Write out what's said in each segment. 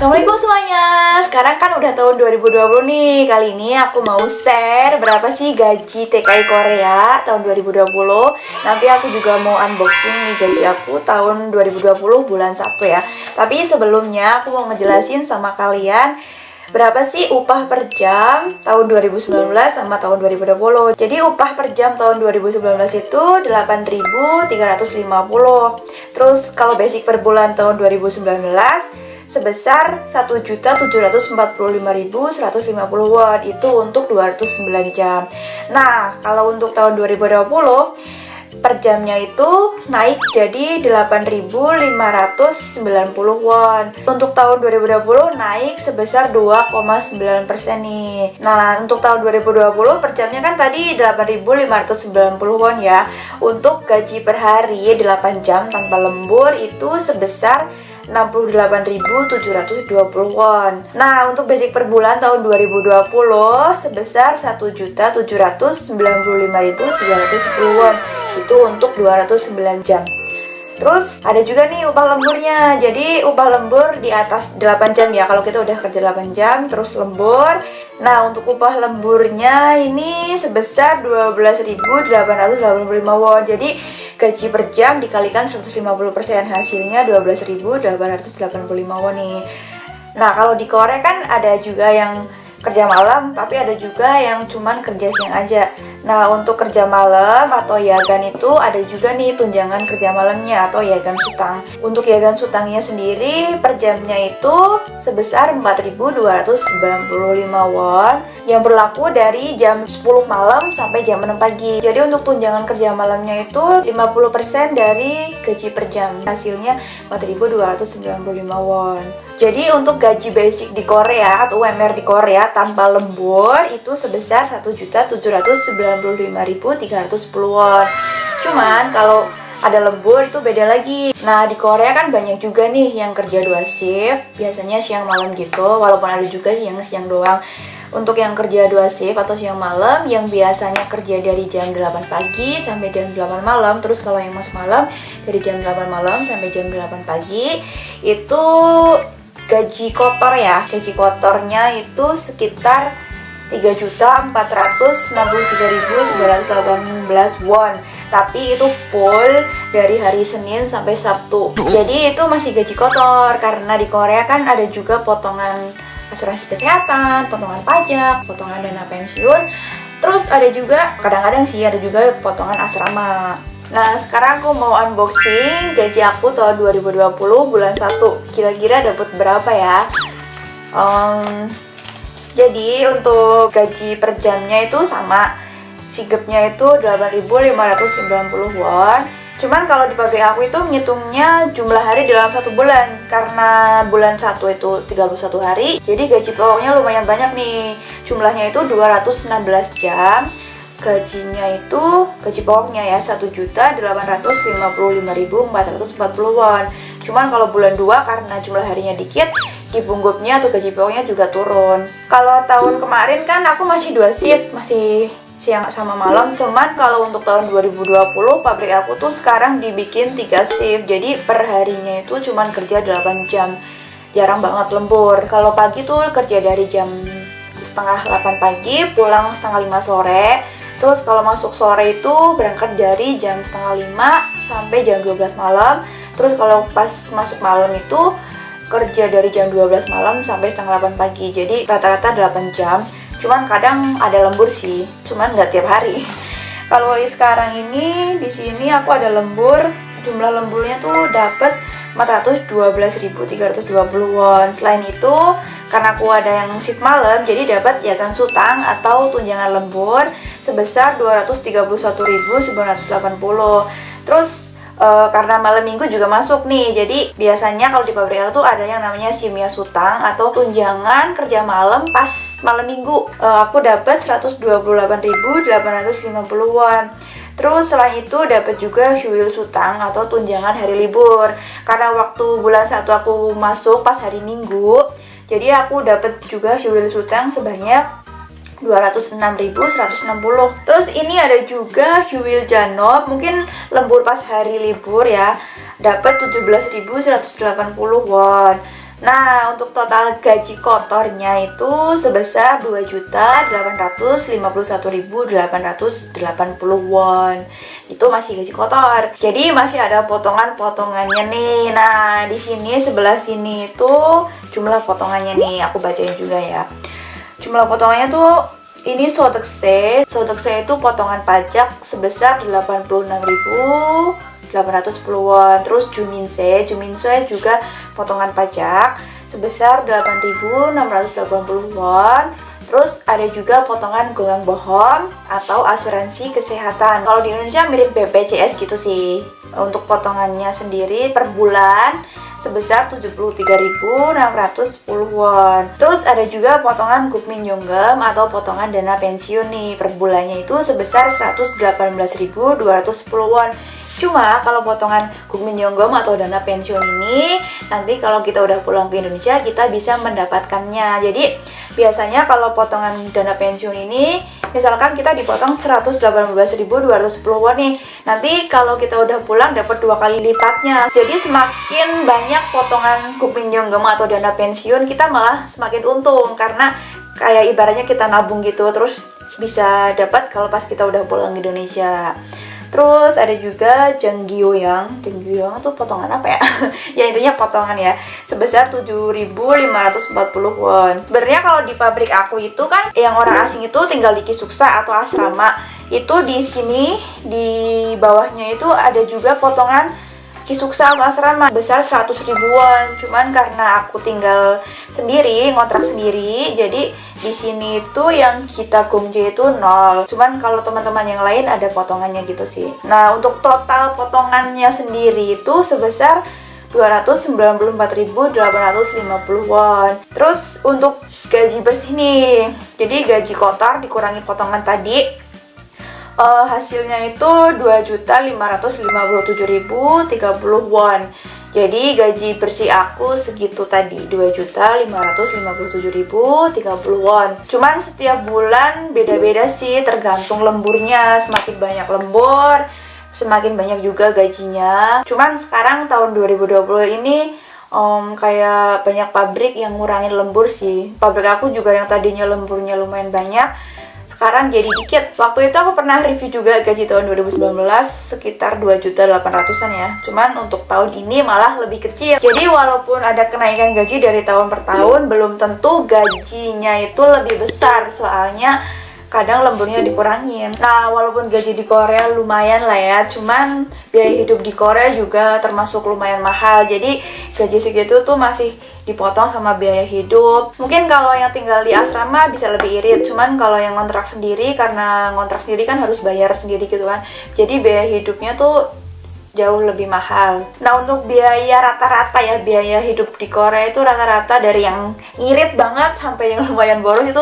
Assalamualaikum semuanya. Sekarang kan udah tahun 2020 nih. Kali ini aku mau share berapa sih gaji TKI Korea tahun 2020. Nanti aku juga mau unboxing nih gaji aku tahun 2020 bulan 1 ya. Tapi sebelumnya aku mau ngejelasin sama kalian berapa sih upah per jam tahun 2019 sama tahun 2020. Jadi upah per jam tahun 2019 itu 8.350. Terus kalau basic per bulan tahun 2019 sebesar 1.745.150 won, itu untuk 209 jam. Nah, kalau untuk tahun 2020 per jamnya itu naik jadi 8.590 won. Untuk tahun 2020 naik sebesar 2,9% nih. Nah, untuk tahun 2020 per jamnya kan tadi 8.590 won ya. Untuk gaji per hari 8 jam tanpa lembur itu sebesar 68.720 won. Nah, untuk basic per bulan tahun 2020 sebesar 1.795.310 won. Itu untuk 209 jam. Terus ada juga nih upah lemburnya. Jadi upah lembur di atas 8 jam ya. Kalau kita udah kerja 8 jam terus lembur. Nah, untuk upah lemburnya ini sebesar 12.885 won. Jadi gaji per jam dikalikan 150%, hasilnya 12.885 won nih. Nah, kalau di Korea kan ada juga yang kerja malam, tapi ada juga yang cuman kerja siang aja. Nah, untuk kerja malam atau yagan itu ada juga nih tunjangan kerja malamnya atau yagan sutang. Untuk yagan sutangnya sendiri per jamnya itu sebesar 4.295 won yang berlaku dari jam 10 malam sampai jam 6 pagi. Jadi untuk tunjangan kerja malamnya itu 50% dari gaji per jam. Hasilnya 4.295 won. Jadi untuk gaji basic di Korea atau UMR di Korea tanpa lembur itu sebesar 1.795.310 won. Cuman kalau ada lembur itu beda lagi. Nah, di Korea kan banyak juga nih yang kerja 2 shift, biasanya siang malam gitu, walaupun ada juga yang siang doang. Untuk yang kerja 2 shift atau siang malam yang biasanya kerja dari jam 8 pagi sampai jam 8 malam, terus kalau yang masuk malam dari jam 8 malam sampai jam 8 pagi, itu gaji kotor ya. Gaji kotornya itu sekitar 3.463.918 won. Tapi itu full dari hari Senin sampai Sabtu. Jadi itu masih gaji kotor karena di Korea kan ada juga potongan asuransi kesehatan, potongan pajak, potongan dana pensiun. Terus ada juga kadang-kadang sih ada juga potongan asrama. Nah, sekarang aku mau unboxing gaji aku tahun 2020 bulan 1. Kira-kira dapat berapa ya? Jadi untuk gaji per jamnya itu sama. Sigepnya itu 8.590 won. Cuman kalau di pabrik aku itu ngitungnya jumlah hari dalam 1 bulan. Karena bulan 1 itu 31 hari. Jadi gaji pokoknya lumayan banyak nih. Jumlahnya itu 216 jam. Gajinya itu, gaji pokoknya ya 1.855.440 won. Cuman kalau bulan 2 karena jumlah harinya dikit, punggupnya atau gaji pokoknya juga turun. Kalau tahun kemarin kan aku masih 2 shift, masih siang sama malam. Cuman kalau untuk tahun 2020 pabrik aku tuh sekarang dibikin 3 shift. Jadi per harinya itu cuman kerja 8 jam. Jarang banget lembur. Kalau pagi tuh kerja dari jam setengah 8 pagi, pulang setengah 5 sore. Terus kalau masuk sore itu berangkat dari jam setengah 5 sampai jam 12 malam. Terus kalau pas masuk malam itu kerja dari jam 12 malam sampai setengah 8 pagi. Jadi rata-rata 8 jam. Cuman kadang ada lembur sih, cuman nggak tiap hari. Kalau sekarang ini di sini aku ada lembur. Jumlah lemburnya tuh dapat 412.320 won. Selain itu, karena aku ada yang shift malam, jadi dapat yagan sutang atau tunjangan lembur sebesar 231.980. Terus karena malam minggu juga masuk nih, jadi biasanya kalau di pabrik aku tuh ada yang namanya simya sutang atau tunjangan kerja malam pas malam minggu. Aku dapat 128.850 won. Terus selain itu dapat juga Hyul sutang atau tunjangan hari libur. Karena waktu bulan 1 aku masuk pas hari Minggu, jadi aku dapat juga Hyul sutang sebanyak 206.160. Terus ini ada juga Hyul Janop, mungkin lembur pas hari libur ya, dapat 17.180 won. Nah, untuk total gaji kotornya itu sebesar 2.851.880 won. Itu masih gaji kotor. Jadi masih ada potongan-potongannya nih. Nah, di sini sebelah sini itu jumlah potongannya nih. Aku bacain juga ya. Jumlah potongannya tuh ini Sodekse itu potongan pajak sebesar 86.810 won. Terus Juminse juga potongan pajak sebesar 8.680 won. Terus ada juga potongan Gongang Bohong atau asuransi kesehatan. Kalau di Indonesia mirip BPJS gitu sih. Untuk potongannya sendiri per bulan sebesar 73.610 won. Terus ada juga potongan Gukmin Yonggem atau potongan dana pensiun nih. Per bulannya itu sebesar 118.210 won. Cuma kalau potongan Gukmin Yonggem atau dana pensiun ini nanti kalau kita udah pulang ke Indonesia kita bisa mendapatkannya. Jadi biasanya kalau potongan dana pensiun ini misalkan kita dipotong 118.210 won nih. Nanti kalau kita udah pulang dapat 2 kali lipatnya. Jadi semakin banyak potongan Gukmin Yonggem atau dana pensiun kita malah semakin untung karena kayak ibaratnya kita nabung gitu terus bisa dapat kalau pas kita udah pulang ke Indonesia. Terus ada juga Jenggyoang itu potongan apa ya? Ya intinya potongan ya, sebesar 7.540 won. Sebenarnya kalau di pabrik aku itu kan yang orang asing itu tinggal di Kisuksa atau asrama. Itu di sini di bawahnya itu ada juga potongan Kisuksa atau asrama besar 100.000 won. Cuman karena aku tinggal sendiri, ngontrak sendiri, jadi di sini itu yang kita gongje itu 0. Cuman kalau teman-teman yang lain ada potongannya gitu sih. Nah, untuk total potongannya sendiri itu sebesar 294.850 won. Terus untuk gaji bersih nih. Jadi gaji kotor dikurangi potongan tadi, hasilnya itu 2.557.030 won. Jadi gaji bersih aku segitu tadi, 2.557.030 won. Cuman setiap bulan beda-beda sih, tergantung lemburnya. Semakin banyak lembur, semakin banyak juga gajinya. Cuman sekarang tahun 2020 ini kayak banyak pabrik yang ngurangin lembur sih. Pabrik aku juga yang tadinya lemburnya lumayan banyak, sekarang jadi dikit. Waktu itu aku pernah review juga gaji tahun 2019 sekitar 2.800.000-an ya. Cuman untuk tahun ini malah lebih kecil. Jadi walaupun ada kenaikan gaji dari tahun per tahun, belum tentu gajinya itu lebih besar. Soalnya kadang lemburnya dikurangin. Nah, walaupun gaji di Korea lumayan lah ya, cuman biaya hidup di Korea juga termasuk lumayan mahal. Jadi gaji segitu tuh masih dipotong sama biaya hidup. Mungkin kalau yang tinggal di asrama bisa lebih irit, cuman kalau yang ngontrak sendiri, karena ngontrak sendiri kan harus bayar sendiri gitu kan, jadi biaya hidupnya tuh jauh lebih mahal. Nah, untuk biaya rata-rata ya, biaya hidup di Korea itu rata-rata dari yang ngirit banget sampai yang lumayan boros itu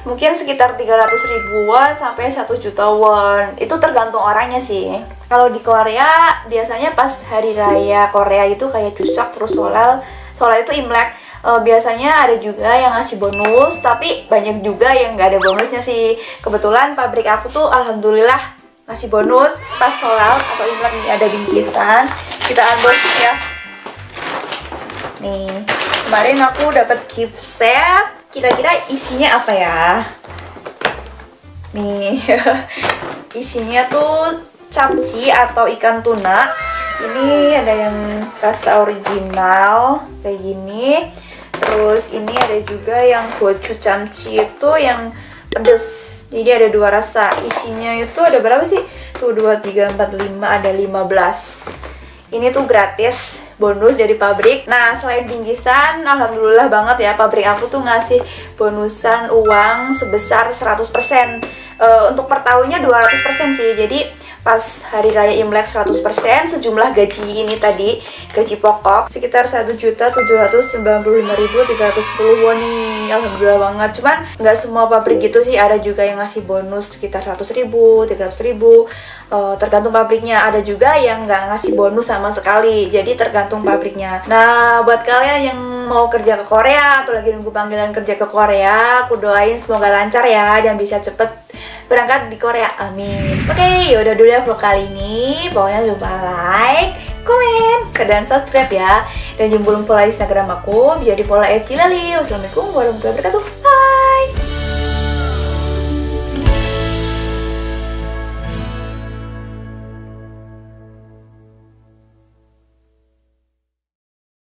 mungkin sekitar 300.000 won sampai 1 juta won. Itu tergantung orangnya sih. Kalau di Korea biasanya pas hari raya Korea itu kayak Chuseok terus Solal itu Imlek, biasanya ada juga yang ngasih bonus, tapi banyak juga yang nggak ada bonusnya sih. Kebetulan pabrik aku tuh alhamdulillah ngasih bonus pas Solal atau Imlek. Ini ada bingkisan, kita unboxing ya. Nih, kemarin aku dapat gift set. Kira-kira isinya apa ya? Nih, isinya tuh capci atau ikan tuna. Ini ada yang rasa original kayak gini. Terus ini ada juga yang gochujamchi itu yang pedes. Jadi ada 2 rasa. Isinya itu ada berapa sih? Tuh 2, 3, 4, 5, ada 15. Ini tuh gratis, bonus dari pabrik. Nah, selain bingkisan, alhamdulillah banget ya, pabrik aku tuh ngasih bonusan uang sebesar 100%. Untuk per tahunnya 200% sih. Jadi pas hari raya Imlek 100%, sejumlah gaji ini tadi, gaji pokok sekitar 1.795.310 won nih. Alhamdulillah banget. Cuman nggak semua pabrik gitu sih, ada juga yang ngasih bonus sekitar 100.000, 300.000, tergantung pabriknya. Ada juga yang nggak ngasih bonus sama sekali, jadi tergantung pabriknya. Nah, buat kalian yang mau kerja ke Korea atau lagi nunggu panggilan kerja ke Korea, aku doain semoga lancar ya dan bisa cepet berangkat di Korea, amin. Oke, yaudah dulu ya vlog kali ini. Pokoknya jangan lupa like, komen, dan subscribe ya. Dan yang belum follow Instagram aku, bisa di follow @cilali. Wassalamualaikum warahmatullahi wabarakatuh.